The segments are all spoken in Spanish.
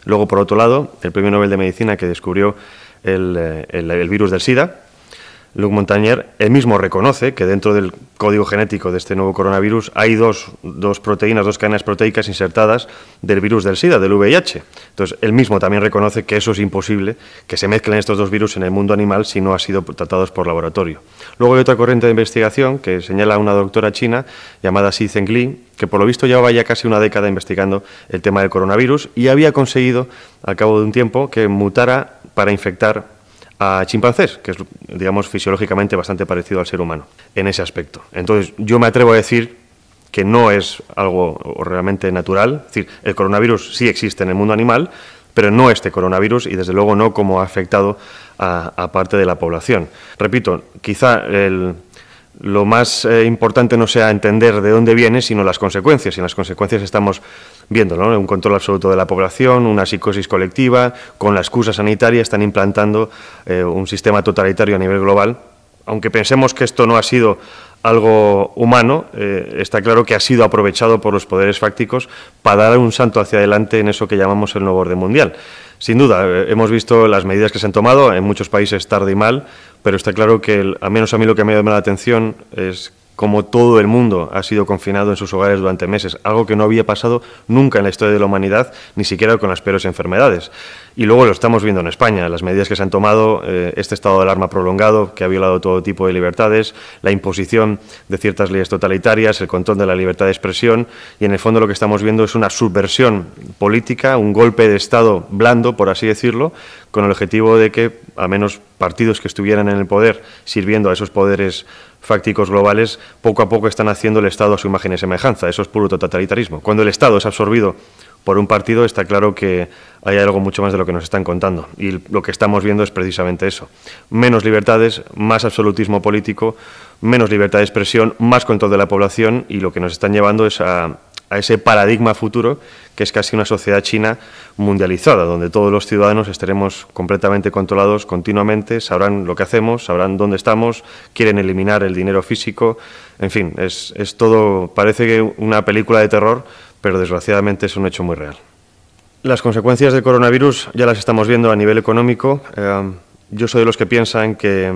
Luego, por otro lado, el Premio Nobel de Medicina que descubrió el virus del SIDA, Luc Montagnier, él mismo reconoce que dentro del código genético de este nuevo coronavirus hay dos proteínas, dos cadenas proteicas insertadas del virus del SIDA, del VIH. Entonces, él mismo también reconoce que eso es imposible, que se mezclen estos dos virus en el mundo animal si no han sido tratados por laboratorio. Luego hay otra corriente de investigación que señala a una doctora china llamada Xi Zhengli, que por lo visto llevaba ya casi una década investigando el tema del coronavirus y había conseguido, al cabo de un tiempo, que mutara para infectar a chimpancés, que es, digamos, fisiológicamente bastante parecido al ser humano en ese aspecto. Entonces, yo me atrevo a decir que no es algo realmente natural. Es decir, el coronavirus sí existe en el mundo animal, pero no este coronavirus y, desde luego, no como ha afectado a parte de la población. Repito, quizá lo más importante no sea entender de dónde viene, sino las consecuencias. Y las consecuencias estamos viendo, ¿no? Un control absoluto de la población, una psicosis colectiva, con la excusa sanitaria están implantando un sistema totalitario a nivel global. Aunque pensemos que esto no ha sido algo humano, está claro que ha sido aprovechado por los poderes fácticos para dar un salto hacia adelante en eso que llamamos el nuevo orden mundial. Sin duda, hemos visto las medidas que se han tomado, en muchos países tarde y mal, pero está claro que, al menos a mí lo que me llama la atención es cómo todo el mundo ha sido confinado en sus hogares durante meses, algo que no había pasado nunca en la historia de la humanidad, ni siquiera con las peores enfermedades. Y luego lo estamos viendo en España, las medidas que se han tomado, este estado de alarma prolongado, que ha violado todo tipo de libertades, la imposición de ciertas leyes totalitarias, el control de la libertad de expresión, y en el fondo lo que estamos viendo es una subversión política, un golpe de Estado blando, por así decirlo, con el objetivo de que, al menos partidos que estuvieran en el poder, sirviendo a esos poderes fácticos globales, poco a poco están haciendo el Estado a su imagen y semejanza. Eso es puro totalitarismo. Cuando el Estado es absorbido por un partido, está claro que hay algo mucho más de lo que nos están contando. Y lo que estamos viendo es precisamente eso. Menos libertades, más absolutismo político, menos libertad de expresión, más control de la población, y lo que nos están llevando es a ese paradigma futuro que es casi una sociedad china mundializada, donde todos los ciudadanos estaremos completamente controlados continuamente, sabrán lo que hacemos, sabrán dónde estamos, quieren eliminar el dinero físico, en fin, es todo, parece que una película de terror, pero desgraciadamente es un hecho muy real. Las consecuencias del coronavirus ya las estamos viendo a nivel económico. Yo soy de los que piensan que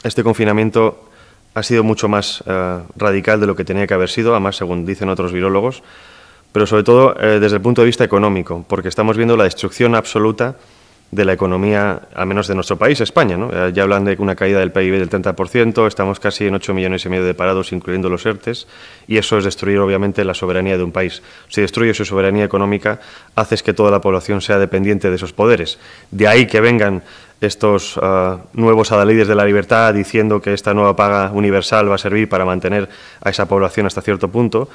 este confinamiento ha sido mucho más radical de lo que tenía que haber sido, además, según dicen otros virólogos, pero sobre todo desde el punto de vista económico, porque estamos viendo la destrucción absoluta de la economía, al menos de nuestro país, España, ¿no? Ya hablan de una caída del PIB del 30%, estamos casi en 8,5 millones de parados, incluyendo los ERTES, y eso es destruir, obviamente, la soberanía de un país. Si destruye su soberanía económica, haces que toda la población sea dependiente de esos poderes. De ahí que vengan estos nuevos adalides de la libertad diciendo que esta nueva paga universal va a servir para mantener a esa población hasta cierto punto.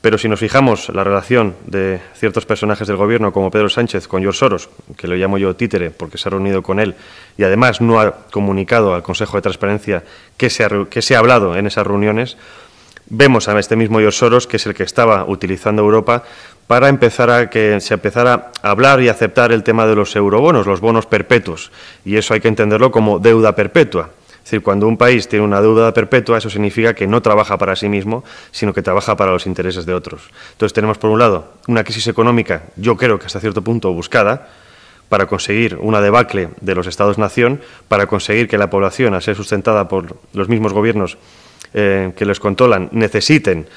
Pero si nos fijamos la relación de ciertos personajes del Gobierno, como Pedro Sánchez, con George Soros, que lo llamo yo títere porque se ha reunido con él y además no ha comunicado al Consejo de Transparencia que se ha hablado en esas reuniones, vemos a este mismo George Soros, que es el que estaba utilizando Europa para que se empezara a hablar y aceptar el tema de los eurobonos, los bonos perpetuos, y eso hay que entenderlo como deuda perpetua. Es decir, cuando un país tiene una deuda perpetua, eso significa que no trabaja para sí mismo, sino que trabaja para los intereses de otros. Entonces tenemos, por un lado, una crisis económica, yo creo que hasta cierto punto buscada, para conseguir una debacle de los Estados-nación, para conseguir que la población, al ser sustentada por los mismos gobiernos que les controlan, necesiten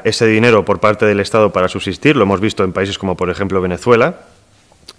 ese dinero por parte del Estado para subsistir. Lo hemos visto en países como, por ejemplo, Venezuela.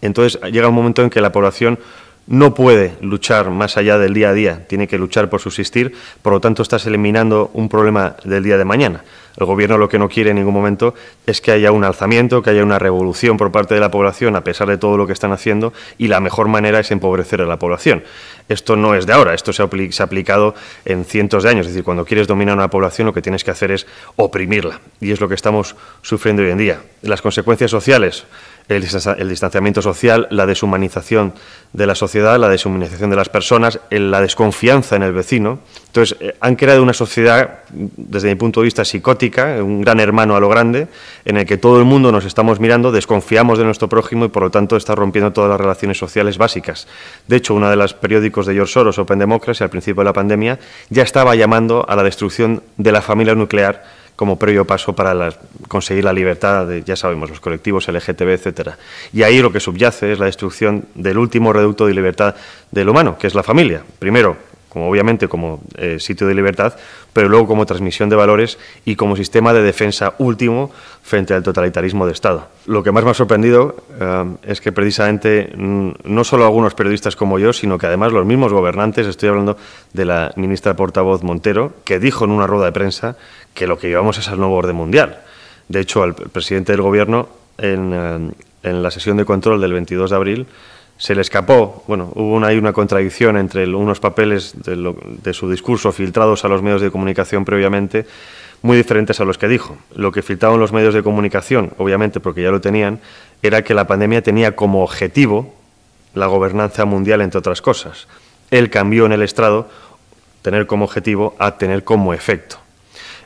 Entonces llega un momento en que la población no puede luchar más allá del día a día, tiene que luchar por subsistir, por lo tanto estás eliminando un problema del día de mañana. El Gobierno lo que no quiere en ningún momento es que haya un alzamiento, que haya una revolución por parte de la población a pesar de todo lo que están haciendo, y la mejor manera es empobrecer a la población. Esto no es de ahora, esto se ha aplicado en cientos de años, es decir, cuando quieres dominar a una población lo que tienes que hacer es oprimirla, y es lo que estamos sufriendo hoy en día. Las consecuencias sociales, el distanciamiento social, la deshumanización de la sociedad, la deshumanización de las personas, la desconfianza en el vecino. Entonces, han creado una sociedad, desde mi punto de vista, psicótica, un gran hermano a lo grande, en el que todo el mundo nos estamos mirando, desconfiamos de nuestro prójimo y, por lo tanto, está rompiendo todas las relaciones sociales básicas. De hecho, uno de los periódicos de George Soros, Open Democracy, al principio de la pandemia, ya estaba llamando a la destrucción de la familia nuclear, como previo paso para conseguir la libertad de, ya sabemos, los colectivos LGTB, etcétera. Y ahí lo que subyace es la destrucción del último reducto de libertad del humano, que es la familia. Primero, obviamente como sitio de libertad, pero luego como transmisión de valores y como sistema de defensa último frente al totalitarismo de Estado. Lo que más me ha sorprendido es que precisamente no solo algunos periodistas como yo, sino que además los mismos gobernantes, estoy hablando de la ministra portavoz Montero, que dijo en una rueda de prensa que lo que llevamos es al nuevo orden mundial. De hecho, al presidente del Gobierno, en la sesión de control del 22 de abril, se le escapó, bueno, hubo ahí una contradicción entre unos papeles de su discurso filtrados a los medios de comunicación previamente, muy diferentes a los que dijo. Lo que filtraban los medios de comunicación, obviamente porque ya lo tenían, era que la pandemia tenía como objetivo la gobernanza mundial, entre otras cosas. Él cambió en el estrado tener como objetivo a tener como efecto.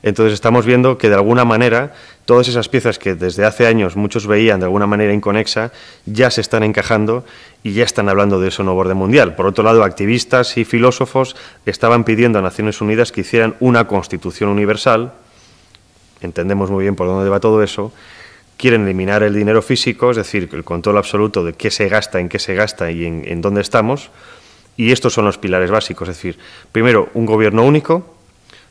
Entonces estamos viendo que de alguna manera todas esas piezas que desde hace años muchos veían de alguna manera inconexa ya se están encajando y ya están hablando de ese nuevo orden mundial. Por otro lado, activistas y filósofos estaban pidiendo a Naciones Unidas que hicieran una constitución universal. Entendemos muy bien por dónde va todo eso. Quieren eliminar el dinero físico, es decir, el control absoluto de qué se gasta, en qué se gasta y en dónde estamos. Y estos son los pilares básicos, es decir, primero, un gobierno único.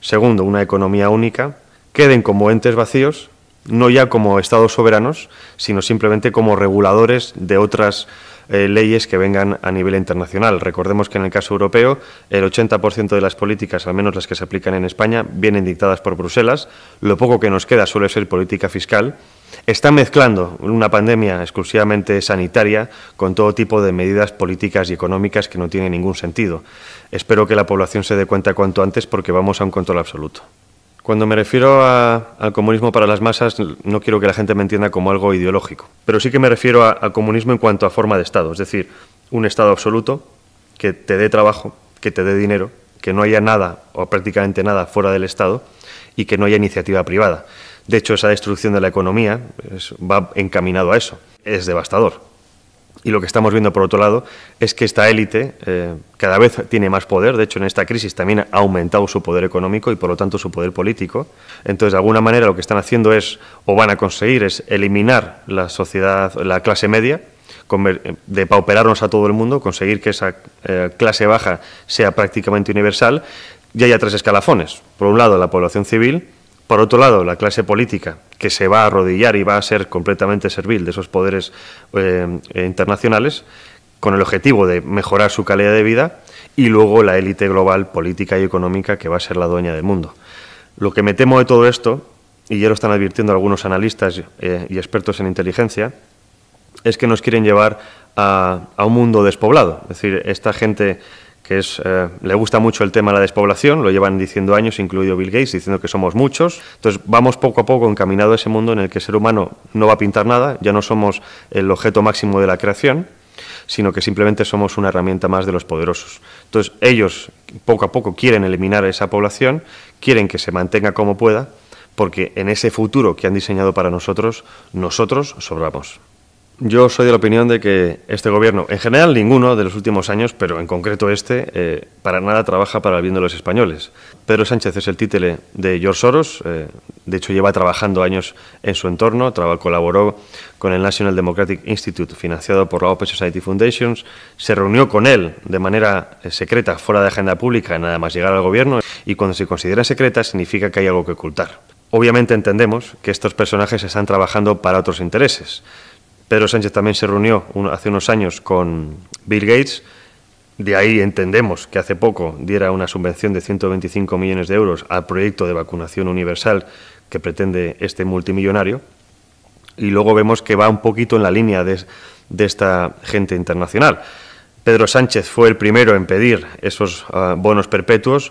Segundo, una economía única, queden como entes vacíos, no ya como estados soberanos, sino simplemente como reguladores de otras leyes que vengan a nivel internacional. Recordemos que en el caso europeo, el 80% de las políticas, al menos las que se aplican en España, vienen dictadas por Bruselas. Lo poco que nos queda suele ser política fiscal. Están mezclando una pandemia exclusivamente sanitaria con todo tipo de medidas políticas y económicas que no tienen ningún sentido. Espero que la población se dé cuenta cuanto antes porque vamos a un control absoluto. Cuando me refiero al comunismo para las masas, no quiero que la gente me entienda como algo ideológico, pero sí que me refiero al comunismo en cuanto a forma de Estado, es decir, un Estado absoluto que te dé trabajo, que te dé dinero, que no haya nada o prácticamente nada fuera del Estado y que no haya iniciativa privada. De hecho, esa destrucción de la economía va encaminado a eso. Es devastador. Y lo que estamos viendo, por otro lado, es que esta élite cada vez tiene más poder. De hecho, en esta crisis también ha aumentado su poder económico y, por lo tanto, su poder político. Entonces, de alguna manera, lo que están haciendo es, o van a conseguir, es eliminar la sociedad, la clase media, depauperarnos a todo el mundo, conseguir que esa clase baja sea prácticamente universal. Y haya tres escalafones. Por un lado, la población civil. Por otro lado, la clase política, que se va a arrodillar y va a ser completamente servil de esos poderes internacionales, con el objetivo de mejorar su calidad de vida, y luego la élite global, política y económica, que va a ser la dueña del mundo. Lo que me temo de todo esto, y ya lo están advirtiendo algunos analistas y expertos en inteligencia, es que nos quieren llevar a un mundo despoblado. Es decir, esta gente que le gusta mucho el tema de la despoblación, lo llevan diciendo años, incluido Bill Gates, diciendo que somos muchos. Entonces, vamos poco a poco encaminado a ese mundo en el que el ser humano no va a pintar nada, ya no somos el objeto máximo de la creación, sino que simplemente somos una herramienta más de los poderosos. Entonces, ellos poco a poco quieren eliminar a esa población, quieren que se mantenga como pueda, porque en ese futuro que han diseñado para nosotros sobramos. Yo soy de la opinión de que este gobierno, en general ninguno de los últimos años, pero en concreto para nada trabaja para el bien de los españoles. Pedro Sánchez es el títere de George Soros, de hecho lleva trabajando años en su entorno, colaboró con el National Democratic Institute, financiado por la Open Society Foundations, se reunió con él de manera secreta, fuera de agenda pública, nada más llegar al gobierno, y cuando se considera secreta significa que hay algo que ocultar. Obviamente entendemos que estos personajes están trabajando para otros intereses. Pedro Sánchez también se reunió hace unos años con Bill Gates, de ahí entendemos que hace poco diera una subvención de 125 millones de euros al proyecto de vacunación universal que pretende este multimillonario, y luego vemos que va un poquito en la línea de esta gente internacional. Pedro Sánchez fue el primero en pedir esos bonos perpetuos,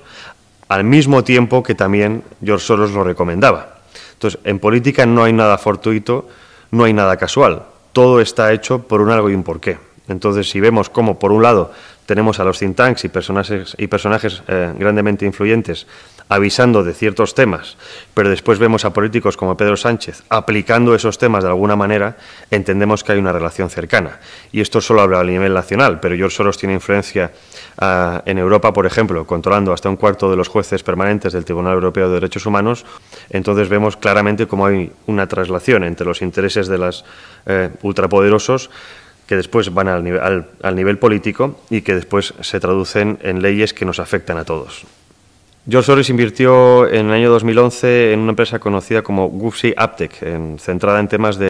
al mismo tiempo que también George Soros lo recomendaba. Entonces, en política no hay nada fortuito, no hay nada casual. Todo está hecho por un algo y un porqué. Entonces, si vemos cómo, por un lado, tenemos a los think tanks y personajes grandemente influyentes avisando de ciertos temas, pero después vemos a políticos como Pedro Sánchez aplicando esos temas de alguna manera, entendemos que hay una relación cercana. Y esto solo habla a nivel nacional, pero George Soros tiene influencia en Europa, por ejemplo, controlando hasta un cuarto de los jueces permanentes del Tribunal Europeo de Derechos Humanos. Entonces vemos claramente cómo hay una traslación entre los intereses de los ultrapoderosos que después van al nivel político y que después se traducen en leyes que nos afectan a todos. George Soros invirtió en el año 2011 en una empresa conocida como WuXi AppTec, centrada en temas de